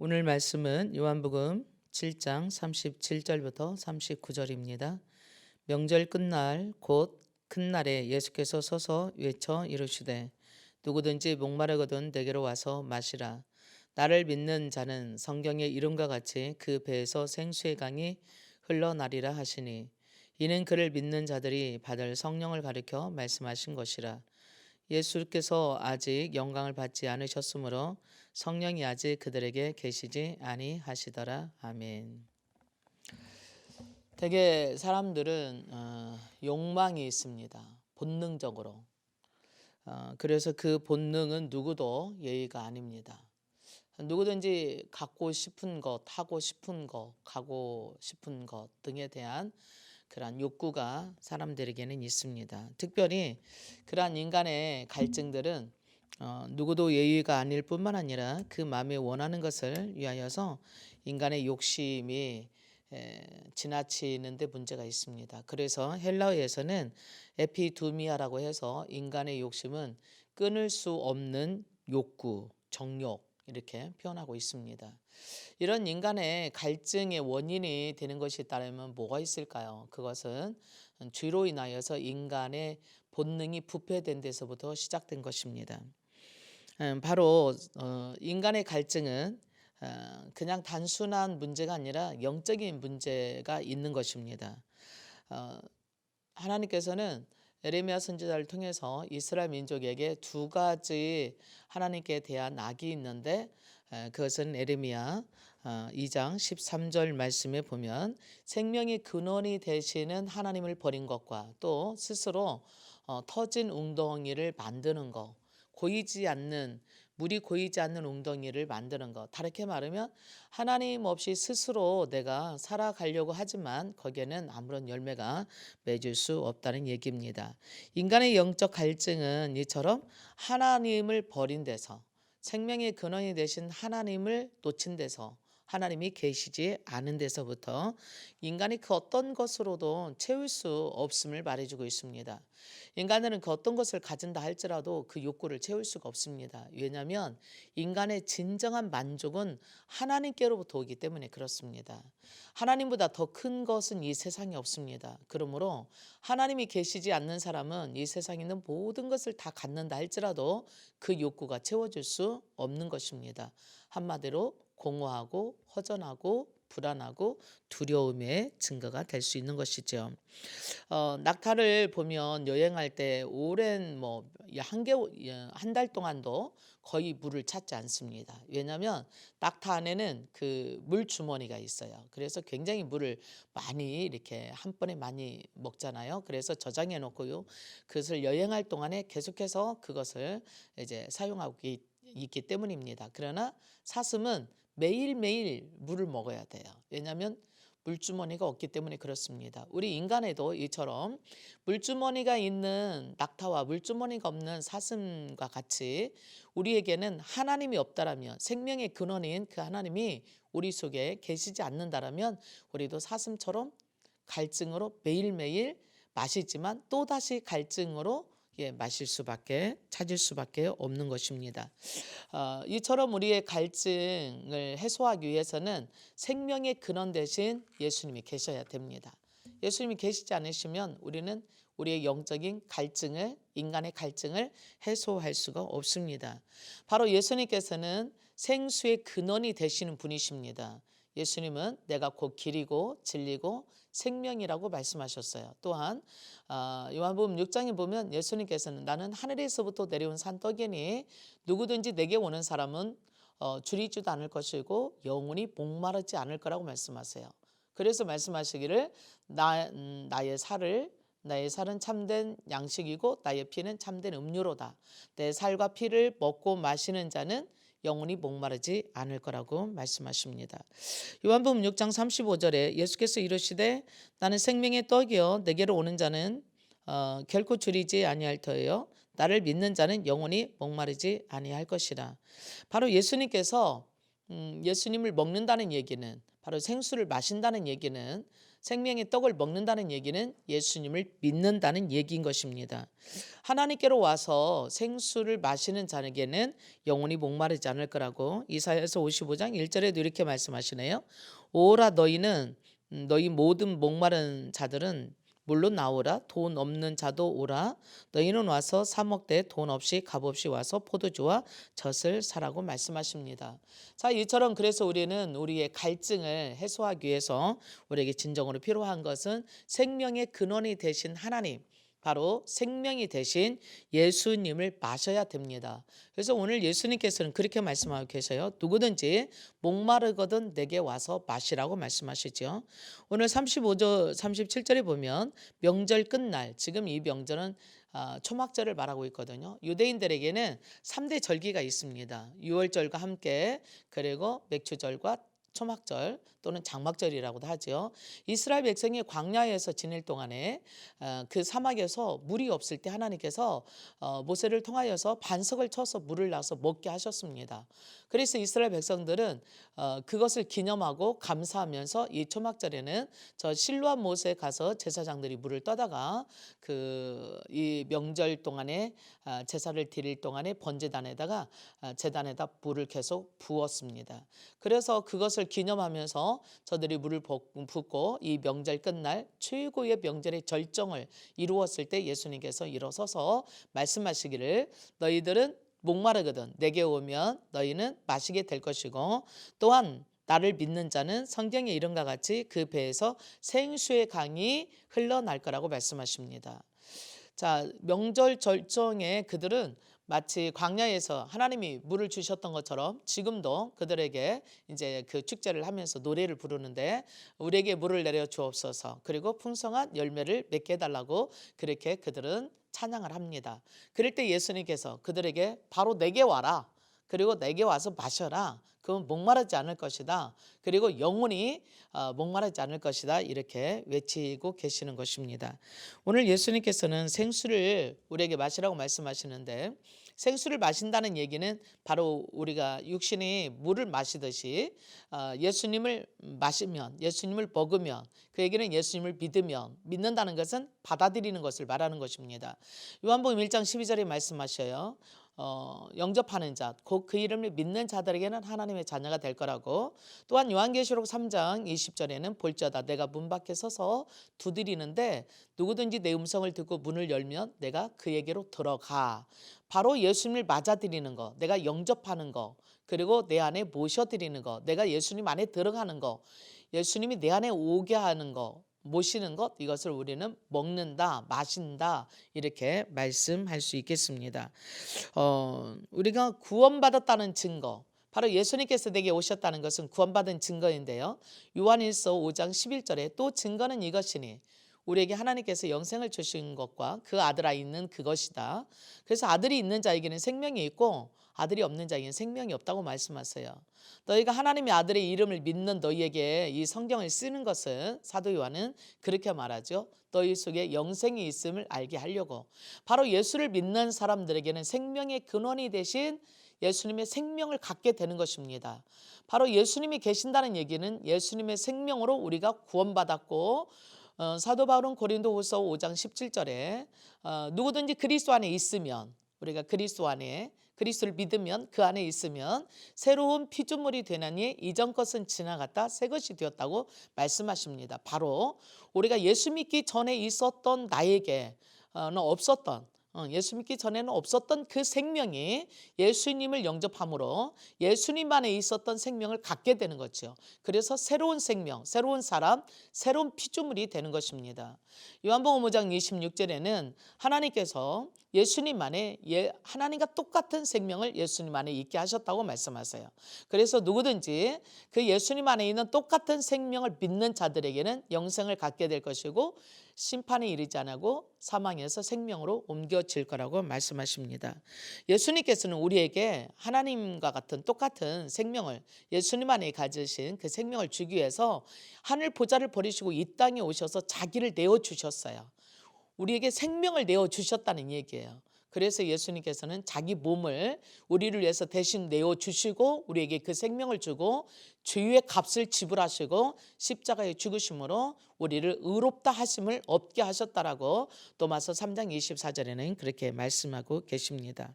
오늘 말씀은 요한복음 7장 37절부터 39절입니다. 명절 끝날 곧 큰 날에 예수께서 서서 외쳐 이르시되 누구든지 목마르거든 내게로 와서 마시라. 나를 믿는 자는 성경의 이름과 같이 그 배에서 생수의 강이 흘러나리라 하시니 이는 그를 믿는 자들이 받을 성령을 가리켜 말씀하신 것이라. 예수께서 아직 영광을 받지 않으셨으므로 성령이 아직 그들에게 계시지 아니하시더라. 아멘. 되게 사람들은 욕망이 있습니다. 본능적으로. 그래서 그 본능은 누구도 예의가 아닙니다. 누구든지 갖고 싶은 것, 하고 싶은 것, 가고 싶은 것 등에 대한 그러한 욕구가 사람들에게는 있습니다. 특별히 그러한 인간의 갈증들은 누구도 예의가 아닐 뿐만 아니라 그 마음에 원하는 것을 위하여서 인간의 욕심이 지나치는 데 문제가 있습니다. 그래서 헬라어에서는 에피두미아라고 해서 인간의 욕심은 끊을 수 없는 욕구, 정욕 이렇게 표현하고 있습니다. 이런 인간의 갈증의 원인이 되는 것이 있다면 뭐가 있을까요? 그것은 죄로 인하여서 인간의 본능이 부패된 데서부터 시작된 것입니다. 바로 인간의 갈증은 그냥 단순한 문제가 아니라 영적인 문제가 있는 것입니다. 어, 하나님께서는 에레미야 선지자를 통해서 이스라엘 민족에게 두 가지 하나님께 대한 악이 있는데 그것은 에레미야 2장 13절 말씀에 보면 생명의 근원이 되시는 하나님을 버린 것과 또 스스로 터진 웅덩이를 만드는 것, 물이 고이지 않는 웅덩이를 만드는 것. 다르게 말하면 하나님 없이 스스로 내가 살아가려고 하지만 거기에는 아무런 열매가 맺을 수 없다는 얘기입니다. 인간의 영적 갈증은 이처럼 하나님을 버린 데서, 생명의 근원이 되신 하나님을 놓친 데서, 하나님이 계시지 않은 데서부터 인간이 그 어떤 것으로도 채울 수 없음을 말해주고 있습니다. 인간들은 그 어떤 것을 가진다 할지라도 그 욕구를 채울 수가 없습니다. 왜냐하면 인간의 진정한 만족은 하나님께로부터 오기 때문에 그렇습니다. 하나님보다 더 큰 것은 이 세상에 없습니다. 그러므로 하나님이 계시지 않는 사람은 이 세상에 있는 모든 것을 다 갖는다 할지라도 그 욕구가 채워질 수 없는 것입니다. 한마디로 공허하고 허전하고 불안하고 두려움의 증거가 될 수 있는 것이죠. 낙타를 보면 여행할 때 오랜 한 달 동안도 거의 물을 찾지 않습니다. 왜냐하면 낙타 안에는 그 물 주머니가 있어요. 그래서 굉장히 물을 많이 이렇게 한 번에 많이 먹잖아요. 그래서 저장해 놓고요. 그것을 여행할 동안에 계속해서 그것을 이제 사용하고 있기 때문입니다. 그러나 사슴은 매일매일 물을 먹어야 돼요. 왜냐하면 물주머니가 없기 때문에 그렇습니다. 우리 인간에도 이처럼 물주머니가 있는 낙타와 물주머니가 없는 사슴과 같이 우리에게는 하나님이 없다라면, 생명의 근원인 그 하나님이 우리 속에 계시지 않는다라면 우리도 사슴처럼 갈증으로 매일매일 마시지만 또다시 갈증으로 찾을 수밖에 없는 것입니다. 이처럼 우리의 갈증을 해소하기 위해서는 생명의 근원 대신 예수님이 계셔야 됩니다. 예수님이 계시지 않으시면 우리는 우리의 영적인 갈증을, 인간의 갈증을 해소할 수가 없습니다. 바로 예수님께서는 생수의 근원이 되시는 분이십니다. 예수님은 내가 곧 길이고 진리고 생명이라고 말씀하셨어요. 또한 요한복음 6장에 보면 예수님께서는 나는 하늘에서부터 내려온 산떡이니 누구든지 내게 오는 사람은 줄이지도 않을 것이고 영원히 목마르지 않을 거라고 말씀하세요. 그래서 말씀하시기를 나의 살은 참된 양식이고 나의 피는 참된 음료로다. 내 살과 피를 먹고 마시는 자는 영원히 목마르지 않을 거라고 말씀하십니다. 요한복음 6장 35절에 예수께서 이르시되 나는 생명의 떡이요 내게로 오는 자는 결코 줄이지 아니할 터예요. 나를 믿는 자는 영원히 목마르지 아니할 것이라. 바로 예수님께서 예수님을 먹는다는 얘기는, 바로 생수를 마신다는 얘기는 생명의 떡을 먹는다는 얘기는 예수님을 믿는다는 얘기인 것입니다. 하나님께로 와서 생수를 마시는 자에게는 영원히 목마르지 않을 거라고 이사야서 55장 1절에도 이렇게 말씀하시네요. 오라 너희는 너희 모든 목마른 자들은 물론 나오라. 돈 없는 자도 오라. 너희는 와서 사 먹되 돈 없이 값 없이 와서 포도주와 젖을 사라고 말씀하십니다. 자, 이처럼 그래서 우리는 우리의 갈증을 해소하기 위해서 우리에게 진정으로 필요한 것은 생명의 근원이 되신 하나님, 바로 생명이 되신 예수님을 마셔야 됩니다. 그래서 오늘 예수님께서는 그렇게 말씀하고 계세요. 누구든지 목마르거든 내게 와서 마시라고 말씀하시죠. 오늘 35절 37절에 보면 명절 끝날, 지금 이 명절은 초막절을 말하고 있거든요. 유대인들에게는 3대 절기가 있습니다. 유월절과 함께, 그리고 맥주절과 초막절 또는 장막절이라고도 하죠. 이스라엘 백성이 광야에서 지낼 동안에 그 사막에서 물이 없을 때 하나님께서 모세를 통하여서 반석을 쳐서 물을 놔서 먹게 하셨습니다. 그래서 이스라엘 백성들은 그것을 기념하고 감사하면서 이 초막절에는 저 실로암 못에 가서 제사장들이 물을 떠다가 이 명절 동안에 제사를 드릴 동안에 번제단에다가 제단에다 물을 계속 부었습니다. 그래서 그것을 기념하면서 저들이 물을 붓고 이 명절 끝날 최고의 명절의 절정을 이루었을 때 예수님께서 일어서서 말씀하시기를 너희들은 목마르거든 내게 오면 너희는 마시게 될 것이고 또한 나를 믿는 자는 성경의 이름과 같이 그 배에서 생수의 강이 흘러날 거라고 말씀하십니다. 자, 명절 절정에 그들은 마치 광야에서 하나님이 물을 주셨던 것처럼 지금도 그들에게 이제 그 축제를 하면서 노래를 부르는데 우리에게 물을 내려 주옵소서, 그리고 풍성한 열매를 맺게 해달라고 그렇게 그들은 찬양을 합니다. 그럴 때 예수님께서 그들에게 바로 내게 와라, 그리고 내게 와서 마셔라. 그건 목마르지 않을 것이다. 그리고 영원히 목마르지 않을 것이다. 이렇게 외치고 계시는 것입니다. 오늘 예수님께서는 생수를 우리에게 마시라고 말씀하시는데 생수를 마신다는 얘기는 바로 우리가 육신이 물을 마시듯이 예수님을 마시면, 예수님을 먹으면, 그 얘기는 예수님을 믿으면, 믿는다는 것은 받아들이는 것을 말하는 것입니다. 요한복음 1장 12절에 말씀하셔요. 영접하는 자, 곧 그 이름을 믿는 자들에게는 하나님의 자녀가 될 거라고. 또한 요한계시록 3장 20절에는 볼지어다 내가 문 밖에 서서 두드리는데 누구든지 내 음성을 듣고 문을 열면 내가 그에게로 들어가. 바로 예수님을 맞아들이는 거, 내가 영접하는 거, 그리고 내 안에 모셔드리는 거, 내가 예수님 안에 들어가는 거, 예수님이 내 안에 오게 하는 거, 모시는 것, 이것을 우리는 먹는다, 마신다, 이렇게 말씀할 수 있겠습니다. 우리가 구원받았다는 증거, 바로 예수님께서 내게 오셨다는 것은 구원받은 증거인데요. 요한일서 5장 11절에 또 증거는 이것이니 우리에게 하나님께서 영생을 주신 것과 그 아들아 있는 그것이다. 그래서 아들이 있는 자에게는 생명이 있고 아들이 없는 자에게는 생명이 없다고 말씀하세요. 너희가 하나님의 아들의 이름을 믿는 너희에게 이 성경을 쓰는 것은, 사도 요한은 그렇게 말하죠. 너희 속에 영생이 있음을 알게 하려고. 바로 예수를 믿는 사람들에게는 생명의 근원이 되신 예수님의 생명을 갖게 되는 것입니다. 바로 예수님이 계신다는 얘기는 예수님의 생명으로 우리가 구원받았고, 사도 바울은 고린도후서 5장 17절에 누구든지 그리스도 안에 있으면, 우리가 그리스도 안에 그리스도를 믿으면, 그 안에 있으면 새로운 피조물이 되나니 이전 것은 지나갔다 새 것이 되었다고 말씀하십니다. 바로 우리가 예수 믿기 전에 있었던 나에게는 없었던, 예수 믿기 전에는 없었던 그 생명이 예수님을 영접함으로 예수님 안에 있었던 생명을 갖게 되는 거죠. 그래서 새로운 생명, 새로운 사람, 새로운 피조물이 되는 것입니다. 요한복음 5장 26절에는 하나님께서 예수님 안에 하나님과 똑같은 생명을 예수님 안에 있게 하셨다고 말씀하세요. 그래서 누구든지 그 예수님 안에 있는 똑같은 생명을 믿는 자들에게는 영생을 갖게 될 것이고 심판에 이르지 않고 사망에서 생명으로 옮겨질 거라고 말씀하십니다. 예수님께서는 우리에게 하나님과 같은 똑같은 생명을, 예수님 안에 가지신 그 생명을 주기 위해서 하늘 보좌를 버리시고 이 땅에 오셔서 자기를 내어주셨어요. 우리에게 생명을 내어주셨다는 얘기예요. 그래서 예수님께서는 자기 몸을 우리를 위해서 대신 내어주시고 우리에게 그 생명을 주고 죄의 값을 지불하시고 십자가에 죽으심으로 우리를 의롭다 하심을 얻게 하셨다라고 로마서 3장 24절에는 그렇게 말씀하고 계십니다.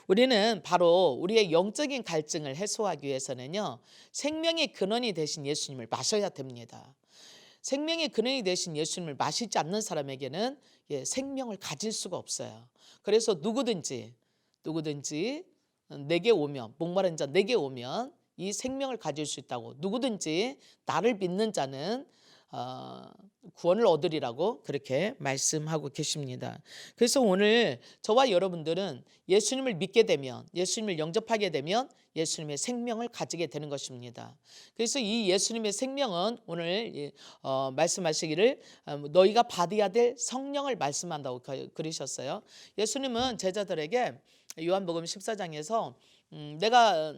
우리는 바로 우리의 영적인 갈증을 해소하기 위해서는요, 생명의 근원이 되신 예수님을 마셔야 됩니다. 생명의 근원이 되신 예수님을 마시지 않는 사람에게는 생명을 가질 수가 없어요. 그래서 누구든지 내게 오면, 목마른 자 내게 오면 이 생명을 가질 수 있다고, 누구든지 나를 믿는 자는 구원을 얻으리라고 그렇게 말씀하고 계십니다. 그래서 오늘 저와 여러분들은 예수님을 믿게 되면, 예수님을 영접하게 되면 예수님의 생명을 가지게 되는 것입니다. 그래서 이 예수님의 생명은 오늘 말씀하시기를 너희가 받아야 될 성령을 말씀한다고 그러셨어요. 예수님은 제자들에게 요한복음 14장에서 내가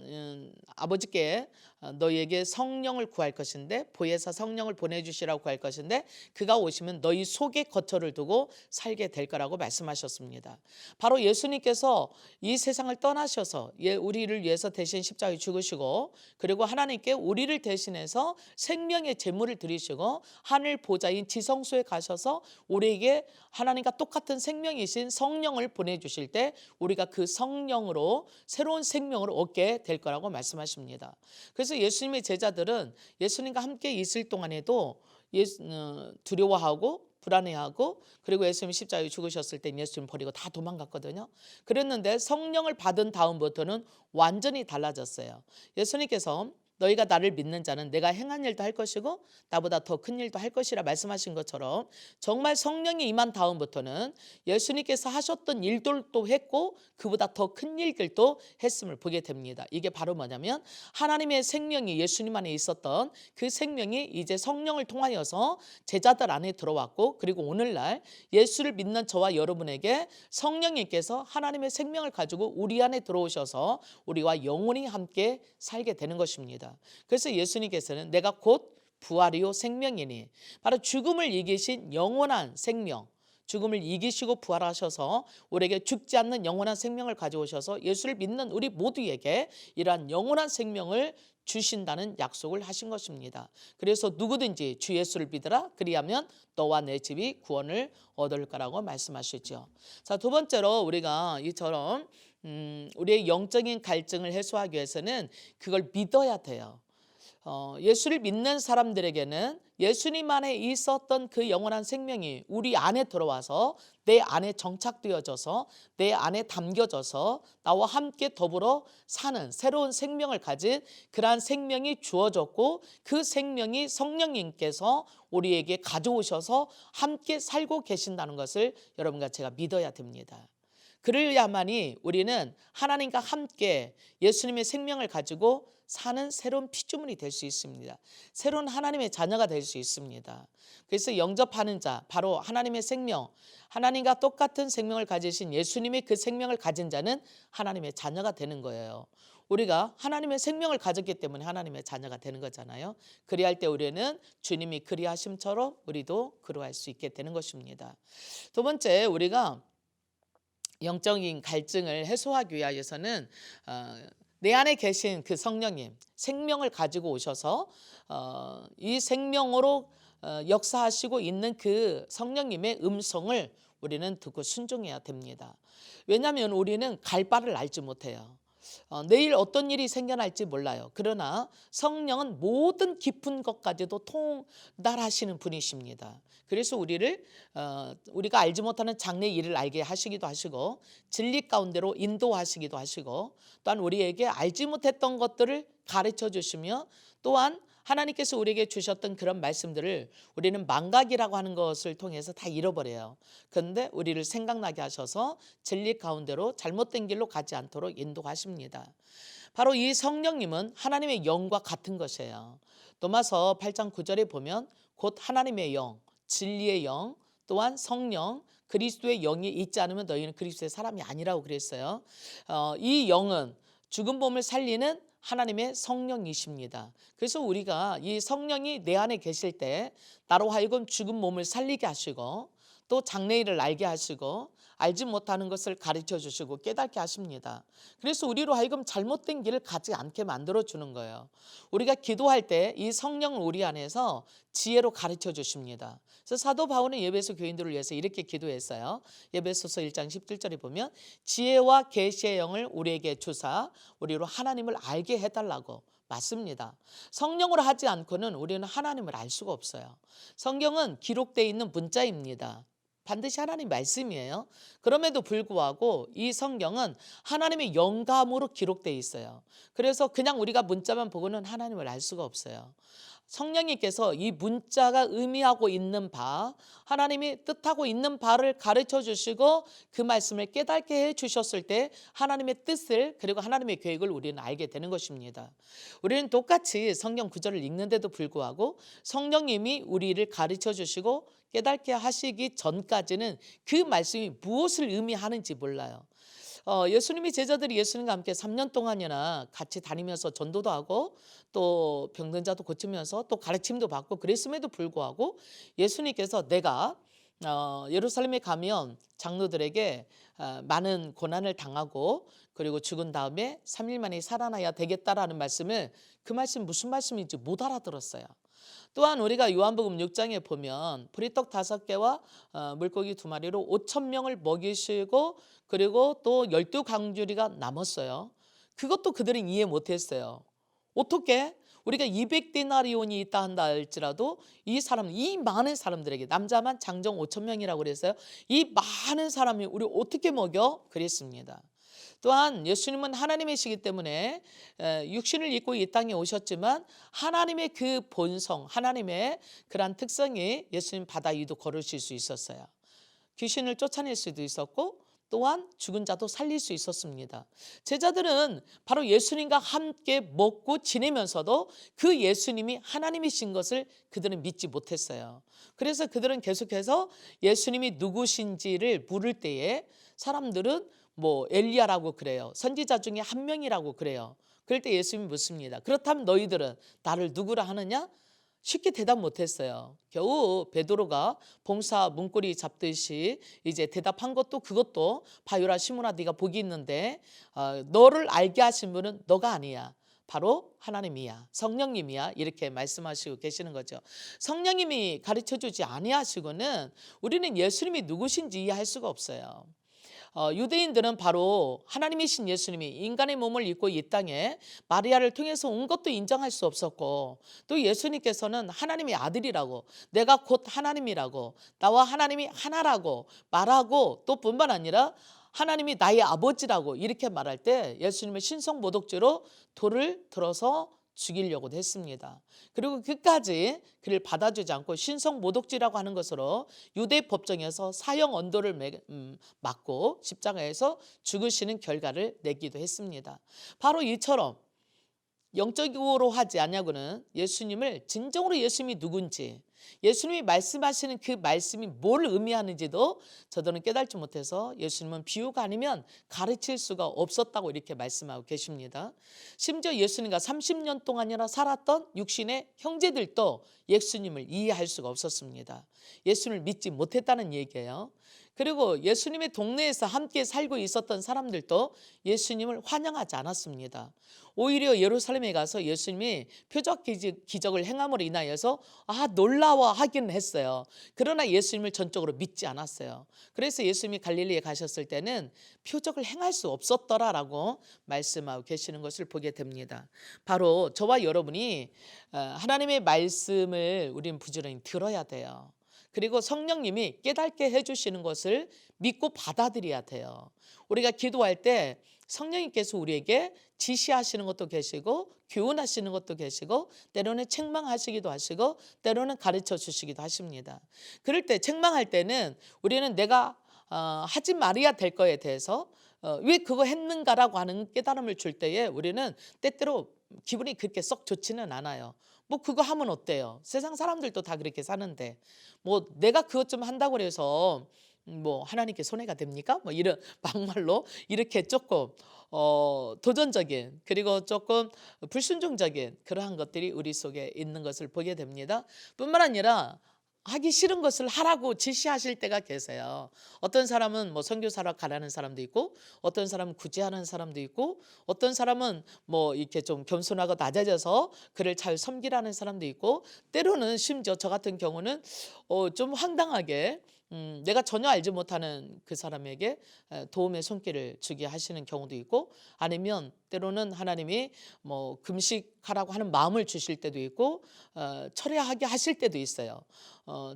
아버지께 너희에게 성령을 구할 것인데, 보혜사 성령을 보내주시라고 구할 것인데 그가 오시면 너희 속에 거처를 두고 살게 될 거라고 말씀하셨습니다. 바로 예수님께서 이 세상을 떠나셔서 우리를 위해서 대신 십자가에 죽으시고, 그리고 하나님께 우리를 대신해서 생명의 제물을 드리시고 하늘 보좌인 지성소에 가셔서 우리에게 하나님과 똑같은 생명이신 성령을 보내주실 때 우리가 그 성령으로 새로운 생명을 얻게 될 거라고 말씀하십니다. 그래서 예수님의 제자들은 예수님과 함께 있을 동안에도 두려워하고 불안해하고, 그리고 예수님 십자가에 죽으셨을 때 예수님 버리고 다 도망갔거든요. 그랬는데 성령을 받은 다음부터는 완전히 달라졌어요. 예수님께서 너희가 나를 믿는 자는 내가 행한 일도 할 것이고 나보다 더 큰 일도 할 것이라 말씀하신 것처럼, 정말 성령이 임한 다음부터는 예수님께서 하셨던 일들도 했고 그보다 더 큰 일들도 했음을 보게 됩니다. 이게 바로 뭐냐면 하나님의 생명이 예수님 안에 있었던 그 생명이 이제 성령을 통하여서 제자들 안에 들어왔고, 그리고 오늘날 예수를 믿는 저와 여러분에게 성령님께서 하나님의 생명을 가지고 우리 안에 들어오셔서 우리와 영원히 함께 살게 되는 것입니다. 그래서 예수님께서는 내가 곧 부활이요 생명이니, 바로 죽음을 이기신 영원한 생명, 죽음을 이기시고 부활하셔서 우리에게 죽지 않는 영원한 생명을 가져오셔서 예수를 믿는 우리 모두에게 이러한 영원한 생명을 주신다는 약속을 하신 것입니다. 그래서 누구든지 주 예수를 믿으라, 그리하면 너와 내 집이 구원을 얻을 거라고 말씀하시죠. 자, 두 번째로 우리가 이처럼 우리의 영적인 갈증을 해소하기 위해서는 그걸 믿어야 돼요. 예수를 믿는 사람들에게는 예수님 안에 있었던 그 영원한 생명이 우리 안에 들어와서 내 안에 정착되어져서 내 안에 담겨져서 나와 함께 더불어 사는 새로운 생명을 가진 그러한 생명이 주어졌고, 그 생명이 성령님께서 우리에게 가져오셔서 함께 살고 계신다는 것을 여러분과 제가 믿어야 됩니다. 그래야만이 우리는 하나님과 함께 예수님의 생명을 가지고 사는 새로운 피조물이 될 수 있습니다. 새로운 하나님의 자녀가 될 수 있습니다. 그래서 영접하는 자, 바로 하나님의 생명, 하나님과 똑같은 생명을 가지신 예수님의 그 생명을 가진 자는 하나님의 자녀가 되는 거예요. 우리가 하나님의 생명을 가졌기 때문에 하나님의 자녀가 되는 거잖아요. 그리할 때 우리는 주님이 그리하심처럼 우리도 그리할 수 있게 되는 것입니다. 두 번째, 우리가 영적인 갈증을 해소하기 위하여서는 내 안에 계신 그 성령님, 생명을 가지고 오셔서 이 생명으로 역사하시고 있는 그 성령님의 음성을 우리는 듣고 순종해야 됩니다. 왜냐하면 우리는 갈 바를 알지 못해요. 내일 어떤 일이 생겨날지 몰라요. 그러나 성령은 모든 깊은 것까지도 통달하시는 분이십니다. 그래서 우리가 알지 못하는 장래 일을 알게 하시기도 하시고, 진리 가운데로 인도하시기도 하시고, 또한 우리에게 알지 못했던 것들을 가르쳐 주시며, 또한 하나님께서 우리에게 주셨던 그런 말씀들을 우리는 망각이라고 하는 것을 통해서 다 잃어버려요. 그런데 우리를 생각나게 하셔서 진리 가운데로 잘못된 길로 가지 않도록 인도하십니다. 바로 이 성령님은 하나님의 영과 같은 것이에요. 로마서 8장 9절에 보면 곧 하나님의 영, 진리의 영, 또한 성령, 그리스도의 영이 있지 않으면 너희는 그리스도의 사람이 아니라고 그랬어요. 이 영은 죽은 몸을 살리는 하나님의 성령이십니다. 그래서 우리가 이 성령이 내 안에 계실 때 나로 하여금 죽은 몸을 살리게 하시고, 또 장래일을 알게 하시고, 알지 못하는 것을 가르쳐 주시고 깨닫게 하십니다. 그래서 우리로 하여금 잘못된 길을 가지 않게 만들어 주는 거예요. 우리가 기도할 때 이 성령을 우리 안에서 지혜로 가르쳐 주십니다. 그래서 사도 바울은 에베소 교인들을 위해서 이렇게 기도했어요. 에베소서 1장 17절에 보면 지혜와 계시의 영을 우리에게 주사 우리로 하나님을 알게 해달라고 맞습니다. 성령으로 하지 않고는 우리는 하나님을 알 수가 없어요. 성경은 기록되어 있는 문자입니다. 반드시 하나님 말씀이에요. 그럼에도 불구하고 이 성경은 하나님의 영감으로 기록되어 있어요. 그래서 그냥 우리가 문자만 보고는 하나님을 알 수가 없어요. 성령님께서 이 문자가 의미하고 있는 바, 하나님이 뜻하고 있는 바를 가르쳐 주시고 그 말씀을 깨닫게 해 주셨을 때 하나님의 뜻을 그리고 하나님의 계획을 우리는 알게 되는 것입니다. 우리는 똑같이 성경 구절을 읽는데도 불구하고 성령님이 우리를 가르쳐 주시고 깨닫게 하시기 전까지는 그 말씀이 무엇을 의미하는지 몰라요. 예수님이 제자들이 예수님과 함께 3년 동안이나 같이 다니면서 전도도 하고 또 병든 자도 고치면서 또 가르침도 받고 그랬음에도 불구하고 예수님께서 내가 예루살렘에 가면 장로들에게 많은 고난을 당하고 그리고 죽은 다음에 3일 만에 살아나야 되겠다라는 말씀을 그 말씀 무슨 말씀인지 못 알아들었어요. 또한 우리가 요한복음 6장에 보면 보리떡 5개와 물고기 2마리로 5천 명을 먹이시고 그리고 또 12강주리가 남았어요. 그것도 그들은 이해 못했어요. 어떻게? 우리가 200데나리온이 있다 한다 할지라도 이 많은 사람들에게 남자만 장정 5천 명이라고 그랬어요. 이 많은 사람이 우리 어떻게 먹여? 그랬습니다. 또한 예수님은 하나님이시기 때문에 육신을 입고 이 땅에 오셨지만 하나님의 그 본성, 하나님의 그러한 특성이 예수님 바다 위도 걸으실 수 있었어요. 귀신을 쫓아낼 수도 있었고 또한 죽은 자도 살릴 수 있었습니다. 제자들은 바로 예수님과 함께 먹고 지내면서도 그 예수님이 하나님이신 것을 그들은 믿지 못했어요. 그래서 그들은 계속해서 예수님이 누구신지를 물을 때에 사람들은 엘리야라고 그래요. 선지자 중에 한 명이라고 그래요. 그럴 때 예수님이 묻습니다. 그렇다면 너희들은 나를 누구라 하느냐? 쉽게 대답 못했어요. 겨우 베드로가 봉사 문고리 잡듯이 이제 대답한 것도 그것도 바요라 시몬아 네가 복이 있는데 너를 알게 하신 분은 너가 아니야. 바로 하나님이야. 성령님이야. 이렇게 말씀하시고 계시는 거죠. 성령님이 가르쳐주지 아니하시고는 우리는 예수님이 누구신지 이해할 수가 없어요. 유대인들은 바로 하나님이신 예수님이 인간의 몸을 입고 이 땅에 마리아를 통해서 온 것도 인정할 수 없었고 또 예수님께서는 하나님의 아들이라고 내가 곧 하나님이라고 나와 하나님이 하나라고 말하고 또 뿐만 아니라 하나님이 나의 아버지라고 이렇게 말할 때 예수님은 신성모독죄로 돌을 들어서 죽이려고 했습니다. 그리고 그까지 그를 받아주지 않고 신성모독죄라고 하는 것으로 유대 법정에서 사형 언도를 맞고 십자가에서 죽으시는 결과를 내기도 했습니다. 바로 이처럼 영적으로 하지 않냐고는 예수님을 진정으로 예수님이 누군지 예수님이 말씀하시는 그 말씀이 뭘 의미하는지도 저들은 깨닫지 못해서 예수님은 비유가 아니면 가르칠 수가 없었다고 이렇게 말씀하고 계십니다. 심지어 예수님과 30년 동안이나 살았던 육신의 형제들도 예수님을 이해할 수가 없었습니다. 예수님을 믿지 못했다는 얘기예요. 그리고 예수님의 동네에서 함께 살고 있었던 사람들도 예수님을 환영하지 않았습니다. 오히려 예루살렘에 가서 예수님이 표적 기적을 행함으로 인하여서 놀라워하기는 했어요. 그러나 예수님을 전적으로 믿지 않았어요. 그래서 예수님이 갈릴리에 가셨을 때는 표적을 행할 수 없었더라라고 말씀하고 계시는 것을 보게 됩니다. 바로 저와 여러분이 하나님의 말씀을 우리는 부지런히 들어야 돼요. 그리고 성령님이 깨닫게 해주시는 것을 믿고 받아들여야 돼요. 우리가 기도할 때 성령님께서 우리에게 지시하시는 것도 계시고 교훈하시는 것도 계시고 때로는 책망하시기도 하시고 때로는 가르쳐 주시기도 하십니다. 그럴 때 책망할 때는 우리는 내가 하지 말아야 될 거에 대해서 왜 그거 했는가라고 하는 깨달음을 줄 때에 우리는 때때로 기분이 그렇게 썩 좋지는 않아요. 그거 하면 어때요? 세상 사람들도 다 그렇게 사는데 내가 그것 좀 한다고 해서 하나님께 손해가 됩니까? 이런 막말로 이렇게 조금 도전적인 그리고 조금 불순종적인 그러한 것들이 우리 속에 있는 것을 보게 됩니다. 뿐만 아니라 하기 싫은 것을 하라고 지시하실 때가 계세요. 어떤 사람은 뭐 선교사로 가라는 사람도 있고, 어떤 사람은 굳이 하는 사람도 있고, 어떤 사람은 뭐 이렇게 좀 겸손하고 낮아져서 그를 잘 섬기라는 사람도 있고, 때로는 심지어 저 같은 경우는 좀 황당하게 내가 전혀 알지 못하는 그 사람에게 도움의 손길을 주게 하시는 경우도 있고, 아니면 때로는 하나님이 뭐 금식하라고 하는 마음을 주실 때도 있고, 철회하게 하실 때도 있어요.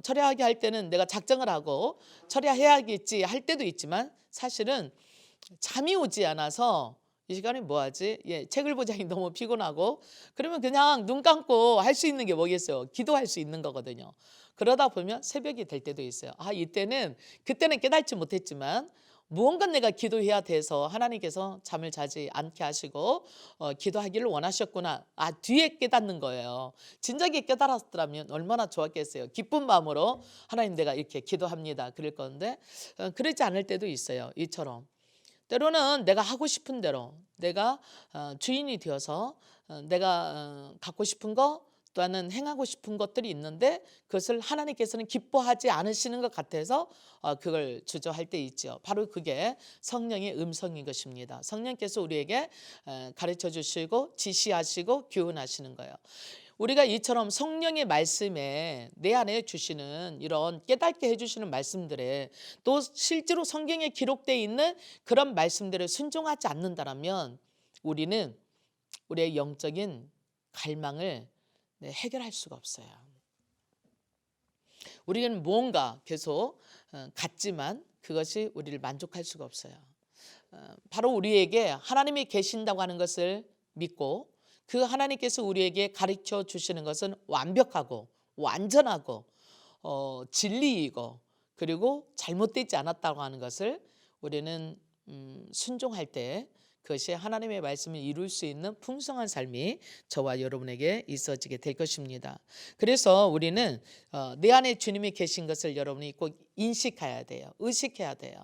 철회하게 할 때는 내가 작정을 하고 철회해야겠지 할 때도 있지만, 사실은 잠이 오지 않아서 이 시간에 뭐 하지? 책을 보자니 너무 피곤하고, 그러면 그냥 눈 감고 할 수 있는 게 뭐겠어요? 기도할 수 있는 거거든요. 그러다 보면 새벽이 될 때도 있어요. 그때는 깨닫지 못했지만 무언가 내가 기도해야 돼서 하나님께서 잠을 자지 않게 하시고 기도하기를 원하셨구나. 뒤에 깨닫는 거예요. 진작에 깨달았더라면 얼마나 좋았겠어요. 기쁜 마음으로 하나님 내가 이렇게 기도합니다. 그럴 건데 그러지 않을 때도 있어요. 이처럼. 때로는 내가 하고 싶은 대로 내가 주인이 되어서 내가 갖고 싶은 거 또는 행하고 싶은 것들이 있는데, 그것을 하나님께서는 기뻐하지 않으시는 것 같아서 그걸 주저할 때 있죠. 바로 그게 성령의 음성인 것입니다. 성령께서 우리에게 가르쳐 주시고 지시하시고 교훈하시는 거예요. 우리가 이처럼 성령의 말씀에 내 안에 주시는 이런 깨닫게 해주시는 말씀들에, 또 실제로 성경에 기록되어 있는 그런 말씀들을 순종하지 않는다면 우리는 우리의 영적인 갈망을 해결할 수가 없어요. 우리는 무언가 계속 갖지만 그것이 우리를 만족할 수가 없어요. 바로 우리에게 하나님이 계신다고 하는 것을 믿고, 그 하나님께서 우리에게 가르쳐 주시는 것은 완벽하고 완전하고 진리이고, 그리고 잘못되지 않았다고 하는 것을 우리는 순종할 때 그것이 하나님의 말씀을 이룰 수 있는 풍성한 삶이 저와 여러분에게 있어지게 될 것입니다. 그래서 우리는 내 안에 주님이 계신 것을 여러분이 꼭 인식해야 돼요. 의식해야 돼요.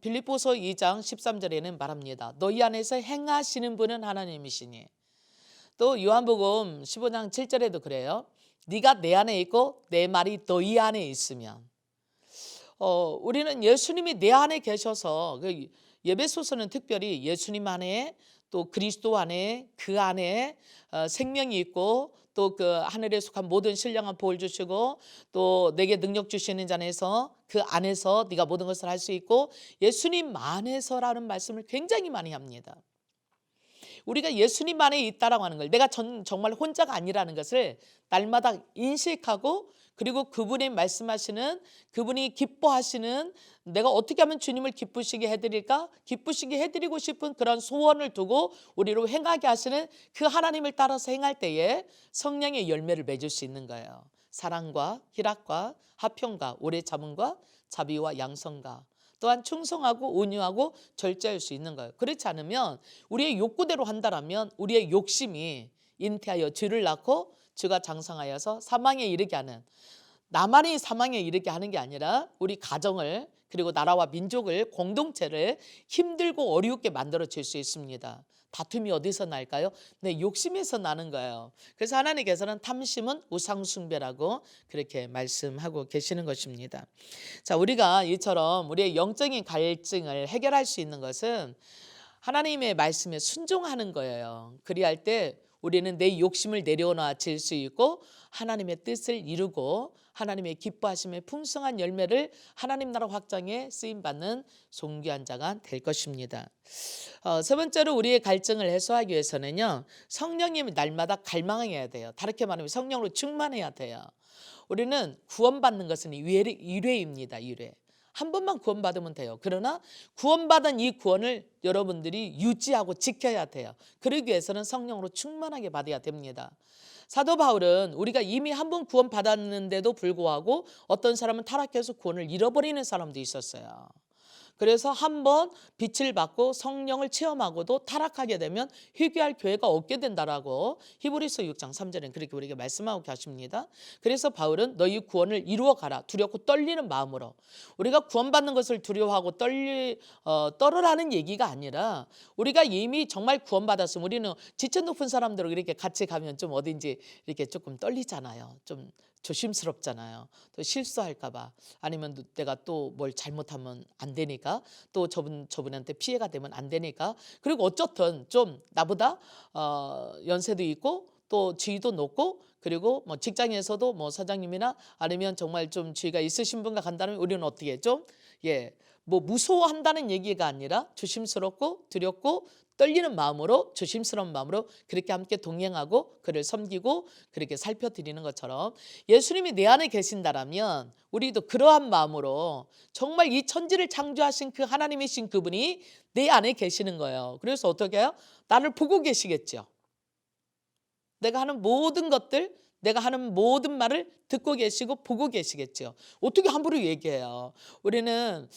빌립보서 2장 13절에는 말합니다. 너희 안에서 행하시는 분은 하나님이시니. 또 요한복음 15장 7절에도 그래요. 네가 내 안에 있고 내 말이 너희 안에 있으면. 우리는 예수님이 내 안에 계셔서, 예배소서는 특별히 예수님 안에, 또 그리스도 안에, 그 안에 생명이 있고, 또 그 하늘에 속한 모든 신령한 복을 주시고, 또 내게 능력 주시는 자에서 그 안에서 네가 모든 것을 할 수 있고, 예수님 안에서라는 말씀을 굉장히 많이 합니다. 우리가 예수님 안에 있다라고 하는 걸, 내가 정말 혼자가 아니라는 것을 날마다 인식하고, 그리고 그분이 말씀하시는, 그분이 기뻐하시는, 내가 어떻게 하면 주님을 기쁘시게 해드릴까? 기쁘시게 해드리고 싶은 그런 소원을 두고 우리로 행하게 하시는 그 하나님을 따라서 행할 때에 성령의 열매를 맺을 수 있는 거예요. 사랑과 희락과 화평과 오래 참음과 자비와 양성과, 또한 충성하고 온유하고 절제할 수 있는 거예요. 그렇지 않으면 우리의 욕구대로 한다면 우리의 욕심이 잉태하여 죄를 낳고 죄가 장성하여서 사망에 이르게 하는, 나만이 사망에 이르게 하는 게 아니라 우리 가정을, 그리고 나라와 민족을, 공동체를 힘들고 어렵게 만들어 줄 수 있습니다. 다툼이 어디서 날까요? 네, 욕심에서 나는 거예요. 그래서 하나님께서는 탐심은 우상숭배라고 그렇게 말씀하고 계시는 것입니다. 자, 우리가 이처럼 우리의 영적인 갈증을 해결할 수 있는 것은 하나님의 말씀에 순종하는 거예요. 그리할 때 우리는 내 욕심을 내려놓아질 수 있고, 하나님의 뜻을 이루고 하나님의 기뻐하심의 풍성한 열매를 하나님 나라 확장에 쓰임받는 존귀한 자가 될 것입니다. 세 번째로 우리의 갈증을 해소하기 위해서는요, 성령님이 날마다 갈망해야 돼요. 다르게 말하면 성령으로 충만해야 돼요. 우리는 구원받는 것은 유례입니다. 유례. 한 번만 구원받으면 돼요. 그러나 구원받은 이 구원을 여러분들이 유지하고 지켜야 돼요. 그러기 위해서는 성령으로 충만하게 받아야 됩니다. 사도 바울은 우리가 이미 한 번 구원받았는데도 불구하고 어떤 사람은 타락해서 구원을 잃어버리는 사람도 있었어요. 그래서 한번 빛을 받고 성령을 체험하고도 타락하게 되면 회개할 교회가 없게 된다라고 히브리서 6장 3절엔 그렇게 우리에게 말씀하고 계십니다. 그래서 바울은 너희 구원을 이루어 가라, 두렵고 떨리는 마음으로. 우리가 구원받는 것을 두려워하고 떨으라는 얘기가 아니라, 우리가 이미 정말 구원받았으면, 우리는 지체 높은 사람들하고 이렇게 같이 가면 좀 어딘지 이렇게 조금 떨리잖아요. 좀 조심스럽잖아요. 또 실수할까 봐, 아니면 내가 또 뭘 잘못하면 안 되니까, 또 저분한테 피해가 되면 안 되니까. 그리고 어쨌든 좀 나보다 연세도 있고 또 지위도 높고, 그리고 뭐 직장에서도 뭐 사장님이나 아니면 정말 좀 지위가 있으신 분과 간다면 우리는 어떻게 좀, 뭐 무서워한다는 얘기가 아니라 조심스럽고 두렵고 떨리는 마음으로, 조심스러운 마음으로 그렇게 함께 동행하고 그를 섬기고 그렇게 살펴드리는 것처럼, 예수님이 내 안에 계신다라면 우리도 그러한 마음으로 정말 이 천지를 창조하신 그 하나님이신 그분이 내 안에 계시는 거예요. 그래서 어떻게 해요? 나를 보고 계시겠죠. 내가 하는 모든 것들, 내가 하는 모든 말을 듣고 계시고 보고 계시겠죠. 어떻게 함부로 얘기해요? 우리는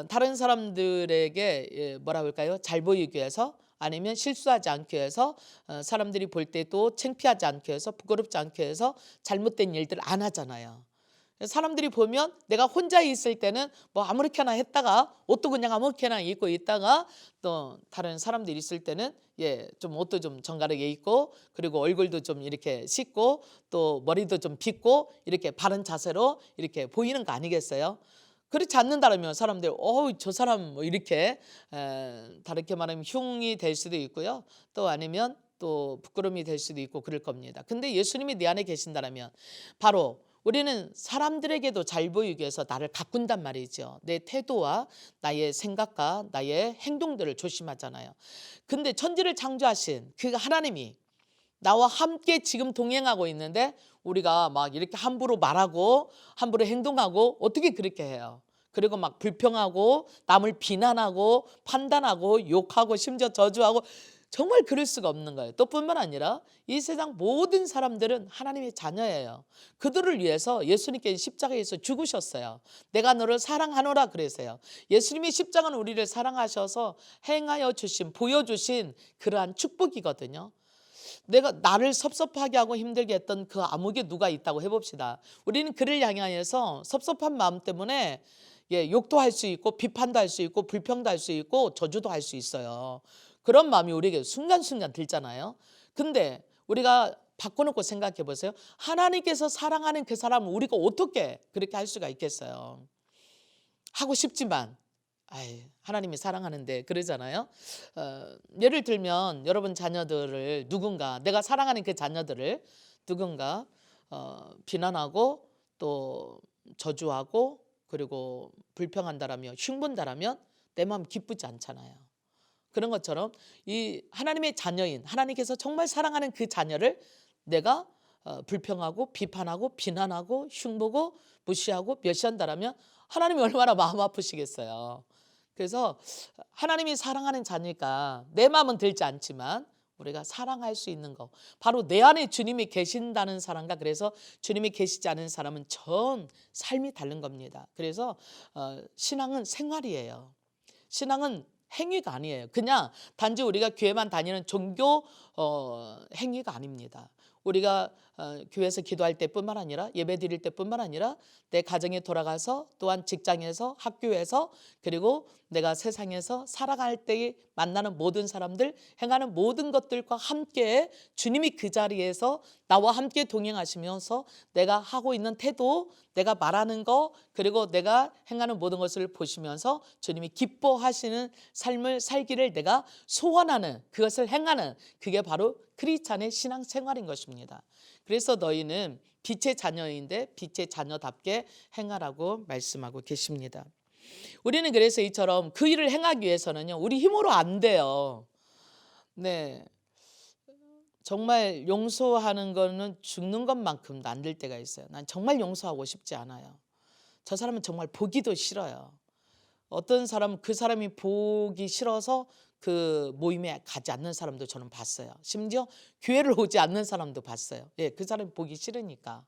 다른 사람들에게 뭐라 할까요? 잘 보이기 위해서, 아니면 실수하지 않기 위해서, 사람들이 볼 때도 창피하지 않기 위해서, 부끄럽지 않기 위해서 잘못된 일들 안 하잖아요. 사람들이 보면 내가 혼자 있을 때는 뭐 아무렇게나 했다가, 옷도 그냥 아무렇게나 입고 있다가, 또 다른 사람들이 있을 때는 좀 옷도 좀 정갈하게 입고, 그리고 얼굴도 좀 이렇게 씻고, 또 머리도 좀 빗고, 이렇게 바른 자세로 이렇게 보이는 거 아니겠어요? 그렇지 않는다면 사람들 저 사람 뭐 이렇게 다르게 말하면 흉이 될 수도 있고요. 또 아니면 또 부끄러움이 될 수도 있고 그럴 겁니다. 근데 예수님이 내 안에 계신다면 바로 우리는 사람들에게도 잘 보이기 위해서 나를 가꾼단 말이죠. 내 태도와 나의 생각과 나의 행동들을 조심하잖아요. 근데 천지를 창조하신 그 하나님이 나와 함께 지금 동행하고 있는데, 우리가 막 이렇게 함부로 말하고 함부로 행동하고 어떻게 그렇게 해요? 그리고 막 불평하고 남을 비난하고 판단하고 욕하고 심지어 저주하고, 정말 그럴 수가 없는 거예요. 또 뿐만 아니라 이 세상 모든 사람들은 하나님의 자녀예요. 그들을 위해서 예수님께서 십자가에서 죽으셨어요. 내가 너를 사랑하노라 그래서요. 예수님의 십자가는 우리를 사랑하셔서 행하여 주신, 보여주신 그러한 축복이거든요. 내가 나를 섭섭하게 하고 힘들게 했던 그 암흑에 누가 있다고 해봅시다. 우리는 그를 향하여서 섭섭한 마음 때문에 욕도 할 수 있고 비판도 할 수 있고 불평도 할 수 있고 저주도 할 수 있어요. 그런 마음이 우리에게 순간순간 들잖아요. 근데 우리가 바꿔놓고 생각해 보세요. 하나님께서 사랑하는 그 사람을 우리가 어떻게 그렇게 할 수가 있겠어요? 하고 싶지만 하나님이 사랑하는데 그러잖아요. 예를 들면 여러분 자녀들을, 누군가 내가 사랑하는 그 자녀들을 누군가 비난하고 또 저주하고 그리고 불평한다라며 흉본다라면 내 마음 기쁘지 않잖아요. 그런 것처럼 이 하나님의 자녀인, 하나님께서 정말 사랑하는 그 자녀를 내가 불평하고 비판하고 비난하고 흉보고 무시하고 멸시한다라면 하나님이 얼마나 마음 아프시겠어요. 그래서 하나님이 사랑하는 자니까 내 마음은 들지 않지만 우리가 사랑할 수 있는 거, 바로 내 안에 주님이 계신다는 사람과, 그래서 주님이 계시지 않은 사람은 전 삶이 다른 겁니다. 그래서 신앙은 생활이에요. 신앙은 행위가 아니에요. 그냥 단지 우리가 교회만 다니는 종교 행위가 아닙니다. 우리가 교회에서 기도할 때뿐만 아니라, 예배 드릴 때뿐만 아니라 내 가정에 돌아가서, 또한 직장에서, 학교에서, 그리고 내가 세상에서 살아갈 때 만나는 모든 사람들, 행하는 모든 것들과 함께 주님이 그 자리에서 나와 함께 동행하시면서 내가 하고 있는 태도, 내가 말하는 거, 그리고 내가 행하는 모든 것을 보시면서 주님이 기뻐하시는 삶을 살기를 내가 소원하는, 그것을 행하는, 그게 바로 크리스찬의 신앙생활인 것입니다. 그래서 너희는 빛의 자녀인데 빛의 자녀답게 행하라고 말씀하고 계십니다. 우리는 그래서 이처럼 그 일을 행하기 위해서는요, 우리 힘으로 안 돼요. 네, 정말 용서하는 거는 죽는 것만큼도 안 될 때가 있어요. 난 정말 용서하고 싶지 않아요. 저 사람은 정말 보기도 싫어요. 어떤 사람은 그 사람이 보기 싫어서 그 모임에 가지 않는 사람도 저는 봤어요. 심지어 교회를 오지 않는 사람도 봤어요. 그 사람이 보기 싫으니까.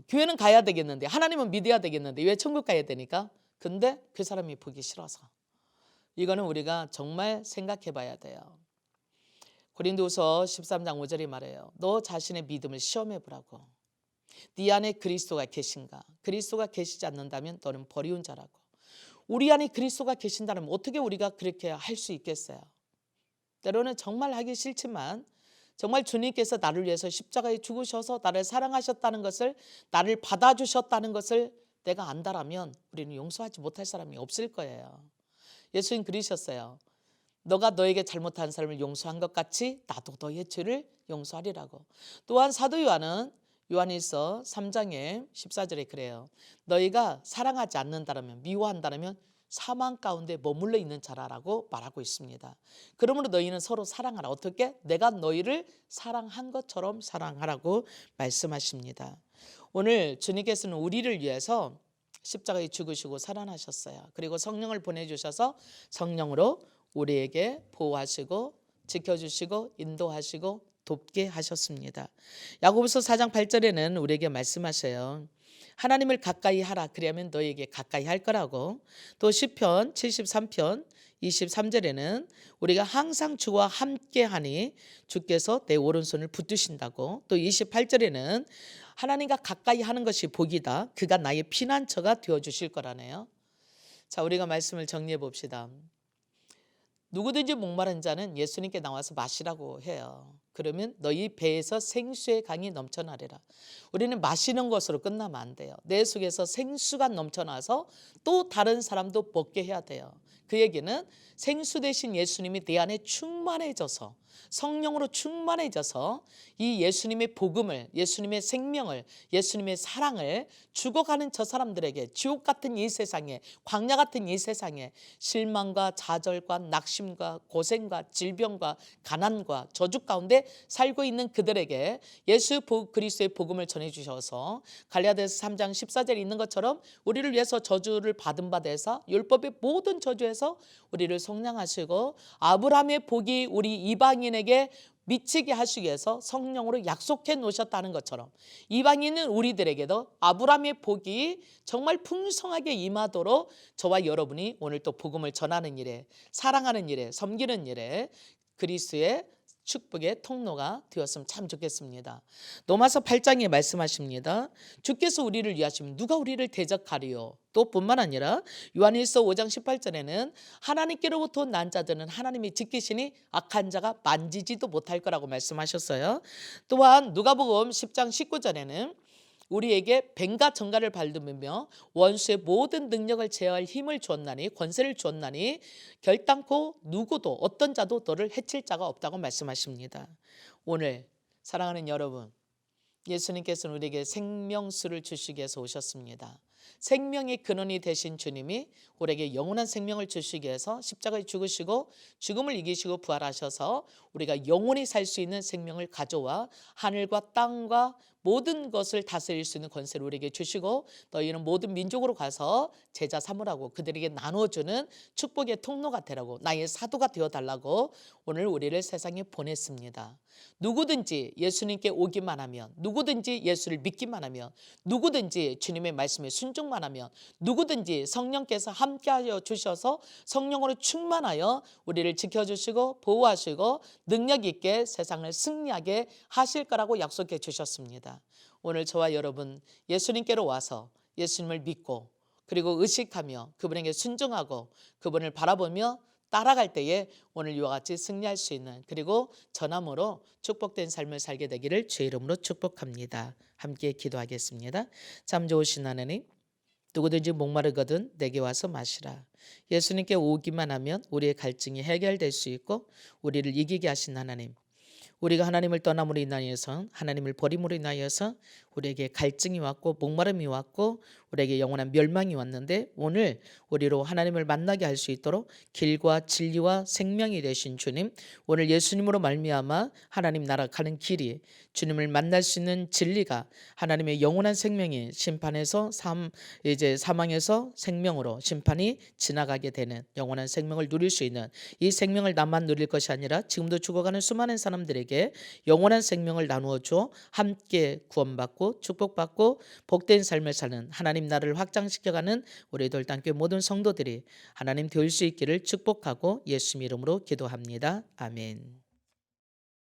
교회는 가야 되겠는데, 하나님은 믿어야 되겠는데 왜 천국 가야 되니까? 근데 그 사람이 보기 싫어서. 이거는 우리가 정말 생각해 봐야 돼요. 고린도후서 13장 5절이 말해요. 너 자신의 믿음을 시험해 보라고. 네 안에 그리스도가 계신가? 그리스도가 계시지 않는다면 너는 버리운 자라고. 우리 안에 그리스도가 계신다면 어떻게 우리가 그렇게 할 수 있겠어요? 때로는 정말 하기 싫지만 정말 주님께서 나를 위해서 십자가에 죽으셔서 나를 사랑하셨다는 것을, 나를 받아주셨다는 것을 내가 안다라면 우리는 용서하지 못할 사람이 없을 거예요. 예수님 그러셨어요. 너가 너에게 잘못한 사람을 용서한 것 같이 나도 너의 죄를 용서하리라고. 또한 사도 요한은 요한일서 3장에 14절에 그래요. 너희가 사랑하지 않는다면, 미워한다면 사망 가운데 머물러 있는 자라라고 말하고 있습니다. 그러므로 너희는 서로 사랑하라. 어떻게? 내가 너희를 사랑한 것처럼 사랑하라고 말씀하십니다. 오늘 주님께서는 우리를 위해서 십자가에 죽으시고 살아나셨어요. 그리고 성령을 보내주셔서 성령으로 우리에게 보호하시고 지켜주시고 인도하시고 돕게 하셨습니다. 야고보서 4장 8절에는 우리에게 말씀하셔요. 하나님을 가까이 하라. 그러면 너에게 가까이 할 거라고. 또 시편 73편 23절에는 우리가 항상 주와 함께 하니 주께서 내 오른손을 붙드신다고. 또 28절에는 하나님과 가까이 하는 것이 복이다. 그가 나의 피난처가 되어주실 거라네요. 자, 우리가 말씀을 정리해 봅시다. 누구든지 목마른 자는 예수님께 나와서 마시라고 해요. 그러면 너희 배에서 생수의 강이 넘쳐나리라. 우리는 마시는 것으로 끝나면 안 돼요. 내 속에서 생수가 넘쳐나서 또 다른 사람도 먹게 해야 돼요. 그 얘기는 생수 대신 예수님이 내 안에 충만해져서, 성령으로 충만해져서 이 예수님의 복음을, 예수님의 생명을, 예수님의 사랑을 죽어가는 저 사람들에게, 지옥 같은 이 세상에, 광야 같은 이 세상에 실망과 좌절과 낙심과 고생과 질병과 가난과 저주 가운데 살고 있는 그들에게 예수 그리스도의 복음을 전해주셔서 갈라디아서 3장 14절에 있는 것처럼 우리를 위해서 저주를 받은 바 되사 율법의 모든 저주에서 우리를 속량하시고 아브라함의 복이 우리 이방인에게 미치게 하시기 위해서 성령으로 약속해 놓으셨다는 것처럼 이방인은 우리들에게도 아브라함의 복이 정말 풍성하게 임하도록 저와 여러분이 오늘 또 복음을 전하는 일에, 사랑하는 일에, 섬기는 일에 그리스도의 축복의 통로가 되었으면 참 좋겠습니다. 로마서 8장에 말씀하십니다. 주께서 우리를 위하시면 누가 우리를 대적하리요. 또 뿐만 아니라 요한일서 5장 18절에는 하나님께로부터 난 자들은 하나님이 지키시니 악한 자가 만지지도 못할 거라고 말씀하셨어요. 또한 누가복음 10장 19절에는 우리에게 뱀과 정갈을 밟으며 원수의 모든 능력을 제어할 힘을 주었나니, 권세를 주었나니 결단코 누구도 어떤 자도 너를 해칠 자가 없다고 말씀하십니다. 오늘 사랑하는 여러분, 예수님께서는 우리에게 생명수를 주시기 위해서 오셨습니다. 생명의 근원이 되신 주님이 우리에게 영원한 생명을 주시기 위해서 십자가에 죽으시고 죽음을 이기시고 부활하셔서 우리가 영원히 살 수 있는 생명을 가져와 하늘과 땅과 모든 것을 다스릴 수 있는 권세를 우리에게 주시고 너희는 모든 민족으로 가서 제자 삼으라고, 그들에게 나눠주는 축복의 통로가 되라고, 나의 사도가 되어달라고 오늘 우리를 세상에 보냈습니다. 누구든지 예수님께 오기만 하면, 누구든지 예수를 믿기만 하면, 누구든지 주님의 말씀에 순종만 하면, 누구든지 성령께서 함께하여 주셔서 성령으로 충만하여 우리를 지켜주시고 보호하시고 능력 있게 세상을 승리하게 하실 거라고 약속해 주셨습니다. 오늘 저와 여러분 예수님께로 와서 예수님을 믿고 그리고 의식하며 그분에게 순종하고 그분을 바라보며 따라갈 때에 오늘 이와 같이 승리할 수 있는, 그리고 전함으로 축복된 삶을 살게 되기를 주의 이름으로 축복합니다. 함께 기도하겠습니다. 참 좋으신 하나님, 누구든지 목마르거든 내게 와서 마시라. 예수님께 오기만 하면 우리의 갈증이 해결될 수 있고 우리를 이기게 하신 하나님, 우리가 하나님을 떠남으로 인하여서, 하나님을 버림으로 인하여서 우리에게 갈증이 왔고 목마름이 왔고 우리에게 영원한 멸망이 왔는데, 오늘 우리로 하나님을 만나게 할 수 있도록 길과 진리와 생명이 되신 주님, 오늘 예수님으로 말미암아 하나님 나라 가는 길이, 주님을 만날 수 있는 진리가, 하나님의 영원한 생명이 심판에서 이제 사망에서 생명으로 심판이 지나가게 되는 영원한 생명을 누릴 수 있는, 이 생명을 나만 누릴 것이 아니라 지금도 죽어가는 수많은 사람들에게 영원한 생명을 나누어 줘 함께 구원받고 축복받고 복된 삶을 사는, 하나님 나라를 확장시켜가는 우리 돌단교회 모든 성도들이 하나님 될 수 있기를 축복하고 예수님 이름으로 기도합니다. 아멘.